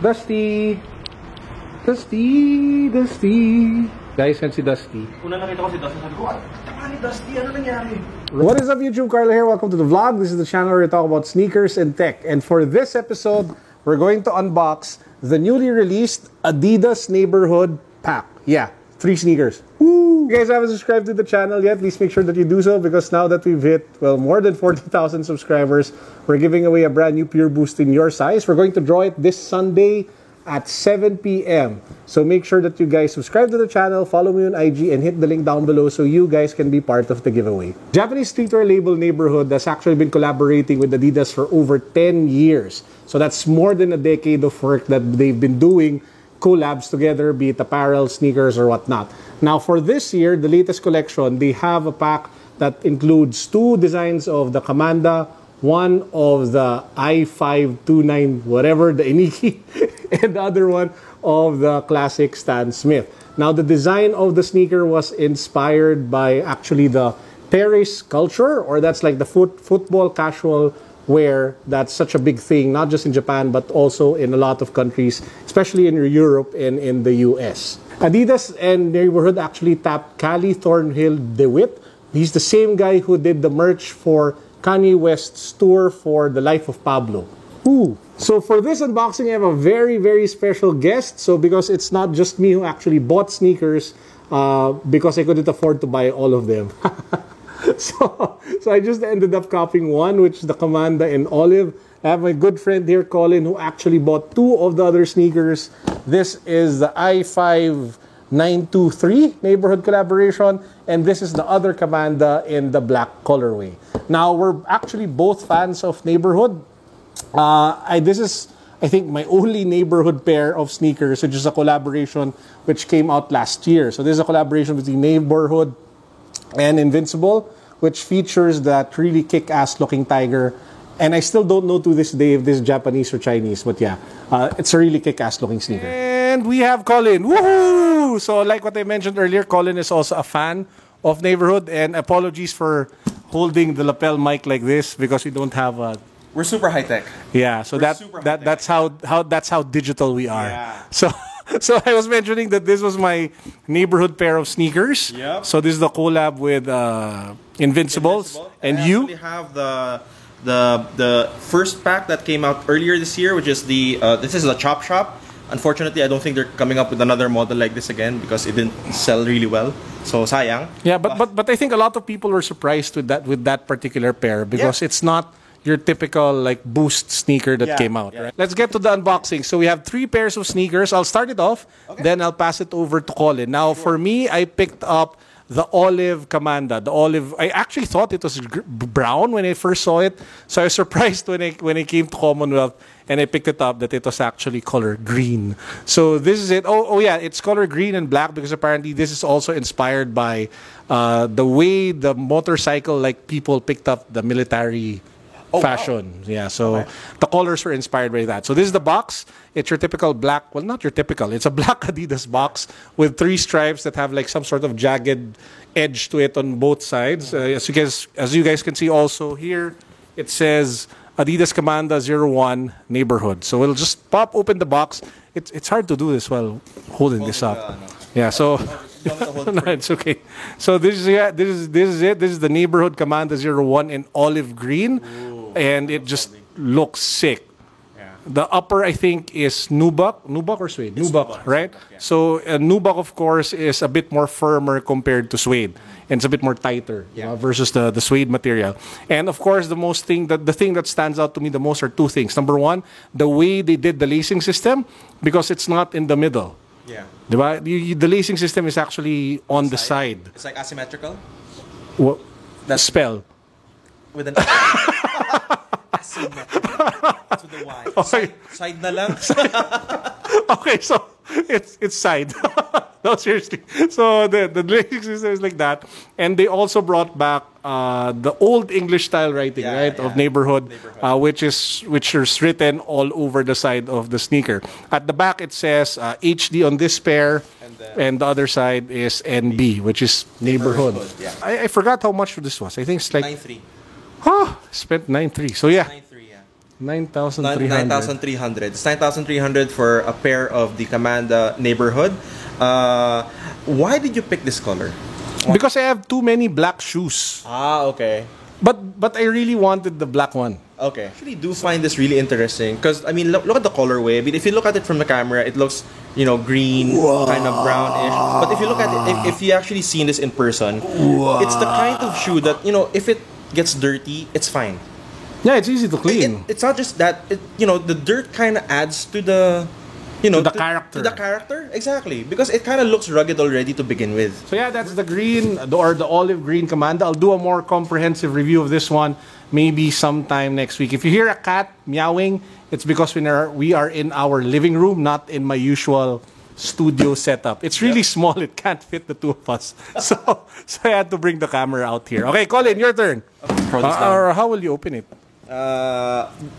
Dusty! Dusty! Dusty! Guys, yan si Dusty. Una nakita ko si Dusty, sabi ko, ni Dusty, ano nangyari? What is up YouTube, Carlo here. Welcome to the vlog. This is the channel where we talk about sneakers and tech. And for this episode, we're going to unbox the newly released Adidas Neighborhood Pack. Yeah, 3 sneakers. Woo! If you guys haven't subscribed to the channel yet, please make sure that you do so, because now that we've hit, well, more than 40,000 subscribers, we're giving away a brand new Pure Boost in your size. We're going to draw it this Sunday at 7 p.m. So make sure that you guys subscribe to the channel, follow me on IG, and hit the link down below so you guys can be part of the giveaway. Japanese streetwear label Neighborhood has actually been collaborating with Adidas for over 10 years. So that's more than a decade of work that they've been doing collabs together, be it apparel, sneakers, or whatnot. Now for this year, the latest collection, they have a pack that includes 2 designs of the Commanda, 1 of the I-529, whatever, the Iniki, and the other one of the classic Stan Smith. Now the design of the sneaker was inspired by actually the terrace culture, or that's like the football casual wear. That's such a big thing, not just in Japan, but also in a lot of countries, especially in Europe and in the US. Adidas and Neighborhood actually tapped Callie Thornhill DeWitt. He's the same guy who did the merch for Kanye West's tour for The Life of Pablo. Ooh. So for this unboxing, I have a very, very special guest. So because it's not just me who actually bought sneakers, because I couldn't afford to buy all of them. So I just ended up copying one, which is the Commanda in olive. I have my good friend here, Colin, who actually bought 2 of the other sneakers. This is the I-5923 Neighborhood collaboration, and this is the other Commanda in the black colorway. Now, we're actually both fans of Neighborhood. This is, I think, my only Neighborhood pair of sneakers, which is a collaboration which came out last year. So this is a collaboration between Neighborhood and Invincible, which features that really kick-ass looking tiger. And I still don't know to this day if this is Japanese or Chinese, but yeah, it's a really kick-ass looking sneaker. And we have Colin. Woohoo! So like what I mentioned earlier, Colin is also a fan of Neighborhood, and apologies for holding the lapel mic like this because we don't have a... We're super high-tech. Yeah, so that's how digital we are. Yeah. So I was mentioning that this was my Neighborhood pair of sneakers. Yep. So this is the collab with Invincibles. And you actually have the first pack that came out earlier this year, which is the this is the Chop Shop. Unfortunately, I don't think they're coming up with another model like this again because it didn't sell really well. So sayang. Yeah, but I think a lot of people were surprised with that particular pair because it's not your typical like Boost sneaker that came out. Right? Let's get to the unboxing. So we have 3 pairs of sneakers. I'll start it off, then I'll pass it over to Colin. Now for me, I picked up the olive Commanda. The olive, I actually thought it was brown when I first saw it. So I was surprised when I came to Commonwealth and I picked it up that it was actually color green. So this is it. Oh yeah, it's color green and black because apparently this is also inspired by the way the motorcycle like people picked up the military fashion. Wow. Yeah, so the colors were inspired by that. So this is the box. It's your typical black, well, not your typical, it's a black Adidas box with 3 stripes that have like some sort of jagged edge to it on both sides. As you guys can see also here, it says Adidas Commanda 01 Neighborhood. So we'll just pop open the box. It's hard to do this while holding this up. Yeah, so no, it's okay. So this is it. This is the Neighborhood Commanda 01 in olive green. Ooh. And it just looks sick. Yeah. The upper, I think, is nubuck or suede? Nubuck, right? Yeah. So nubuck, of course, is a bit more firmer compared to suede, and it's a bit more tighter versus the suede material. And of course, the thing that stands out to me the most are 2 things. Number 1, the way they did the lacing system, because it's not in the middle. Yeah. The lacing system is actually on the side. It's like asymmetrical. What? That spell. With an asymmetrical to the Y. Okay. Side na lang. Okay, so it's side. No, seriously. So the lacing system is like that, and they also brought back the old English style writing, of Neighborhood. Which is written all over the side of the sneaker. At the back it says HD on this pair, and the other side is NB, which is Neighborhood. Yeah. I forgot how much this was. I think it's like 9.3. Spent 9.3. So yeah. 9.3, yeah. 9,300. 9,300. It's 9,300 for a pair of the Commanda Neighborhood. Why did you pick this color? Because I have too many black shoes. Ah, okay. But I really wanted the black one. Okay. Actually, do find this really interesting because I mean, look at the colorway. I mean, if you look at it from the camera, it looks green, kind of brownish. But if you look at it, if you actually seen this in person, it's the kind of shoe that if it gets dirty, it's fine. Yeah, it's easy to clean. It's not just that. The dirt kind of adds to the. To the character. To the character, exactly. Because it kind of looks rugged already to begin with. So yeah, that's the green or the olive green Commanda. I'll do a more comprehensive review of this one maybe sometime next week. If you hear a cat meowing, it's because we are in our living room, not in my usual studio setup. It's really small. It can't fit the two of us. So I had to bring the camera out here. Okay, Colin, your turn. Or how will you open it?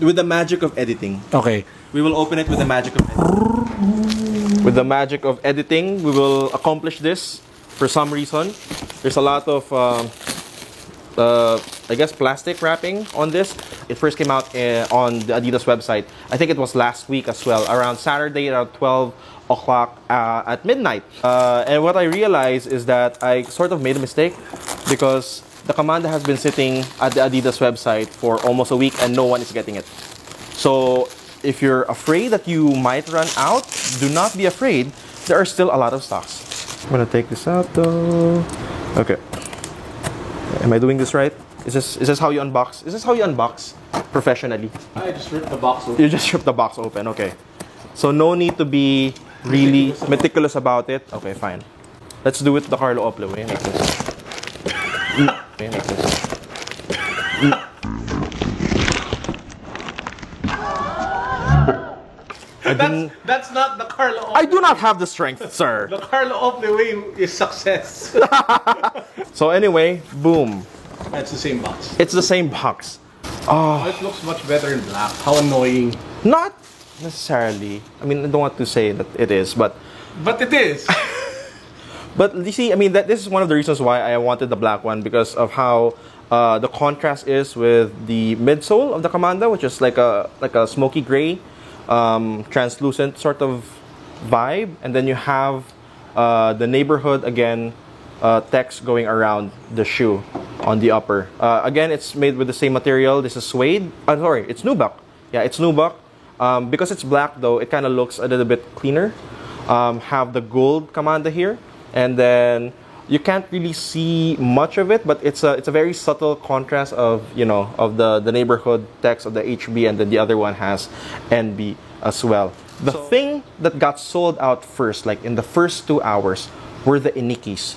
With the magic of editing. Okay. We will open it with the magic of editing. With the magic of editing, we will accomplish this for some reason. There's a lot of, I guess, plastic wrapping on this. It first came out on the Adidas website. I think it was last week as well, around Saturday, around 12 o'clock at midnight. And what I realized is that I sort of made a mistake because the Commanda has been sitting at the Adidas website for almost a week and no one is getting it. So if you're afraid that you might run out, do not be afraid. There are still a lot of stocks. I'm gonna take this out though. Okay. Am I doing this right? Is this how you unbox? Is this how you unbox professionally? I just ripped the box open. You just ripped the box open, okay. So no need to be really meticulous about it. Okay, fine. Let's do it the Carlo Ople way. Make sense. Okay, make sense. That's not the Carlo Ople. I do not have the strength, sir. The Carlo Ople way is success. So anyway, boom. That's the same box. It's the same box. Oh, it looks much better in black. How annoying. Not necessarily. I mean, I don't want to say that it is, but it is. But you see, I mean, this is one of the reasons why I wanted the black one because of how the contrast is with the midsole of the Commanda, which is like a smoky gray, translucent sort of vibe, and then you have the Neighborhood again text going around the shoe on the upper. Again, it's made with the same material. This is suede. Sorry, it's nubuck. Yeah, it's nubuck. Because it's black though, it kind of looks a little bit cleaner. Have the gold Commanda here. And then you can't really see much of it, but it's a very subtle contrast of of the Neighborhood text of the HB, and then the other one has NB as well. The thing that got sold out first, like in the first 2 hours, were the Inikis.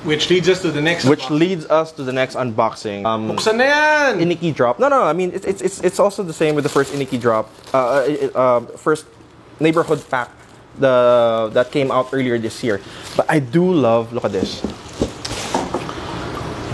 Which leads us to the next. Which leads us to the next unboxing. Buksan na yan! Iniki drop. No. I mean it's also the same with the first Iniki drop. First Neighborhood pack. That came out earlier this year. But I do love, look at this,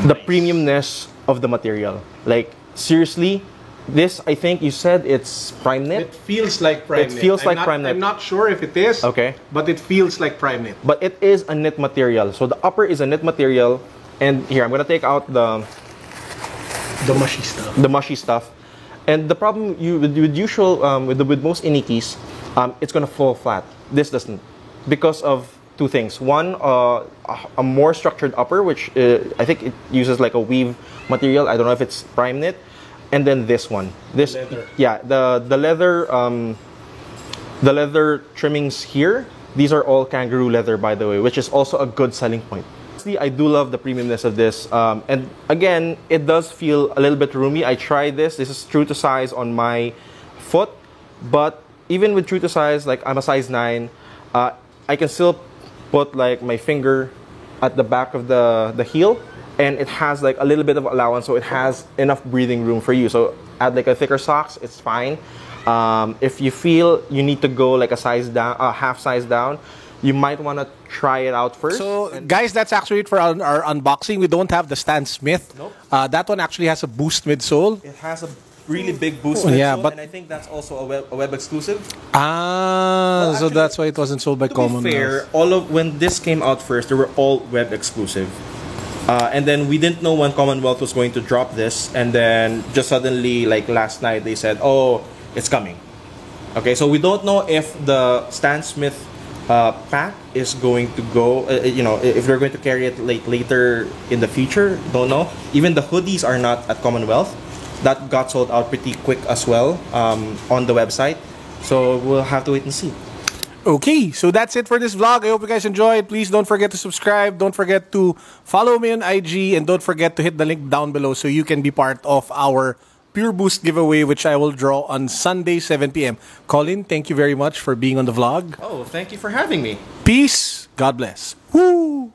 the premiumness of the material. Like, seriously, this, I think you said it's prime knit. It feels like prime knit. It feels like prime knit. I'm not sure if it is, okay, but it feels like prime knit. But it is a knit material. So the upper is a knit material. And here, I'm going to take out the mushy stuff. The mushy stuff. And the problem with most Inikis, it's going to fall flat. This doesn't, because of two things. One, a more structured upper, which I think it uses like a weave material. I don't know if it's prime knit. And then this one, this leather. Yeah, the leather trimmings here. These are all kangaroo leather, by the way, which is also a good selling point. I do love the premiumness of this, and again, it does feel a little bit roomy. I tried this. This is true to size on my foot, but even with true to size, like I'm a size 9, I can still put like my finger at the back of the heel, and it has like a little bit of allowance, so it has enough breathing room for you. So add like a thicker socks, it's fine. If you feel you need to go like a size down, half size down, you might want to try it out first. So, guys, that's actually it for our unboxing. We don't have the Stan Smith. Nope. That one actually has a boost midsole. It has a really big boost midsole, yeah, but and I think that's also a web exclusive. Ah, Well, so actually, that's why it wasn't sold by To Common. be fair, when this came out first, they were all web exclusive. And then we didn't know when Commonwealth was going to drop this, and then just suddenly, like last night, they said, "Oh, it's coming." Okay, so we don't know if the Stan Smith pack is going to go. If they're going to carry it later in the future, don't know. Even the hoodies are not at Commonwealth. That got sold out pretty quick as well on the website. So we'll have to wait and see. Okay, so that's it for this vlog. I hope you guys enjoyed. Please don't forget to subscribe. Don't forget to follow me on IG. And don't forget to hit the link down below so you can be part of our Pure Boost giveaway, which I will draw on Sunday, 7 p.m. Colin, thank you very much for being on the vlog. Oh, thank you for having me. Peace. God bless. Woo!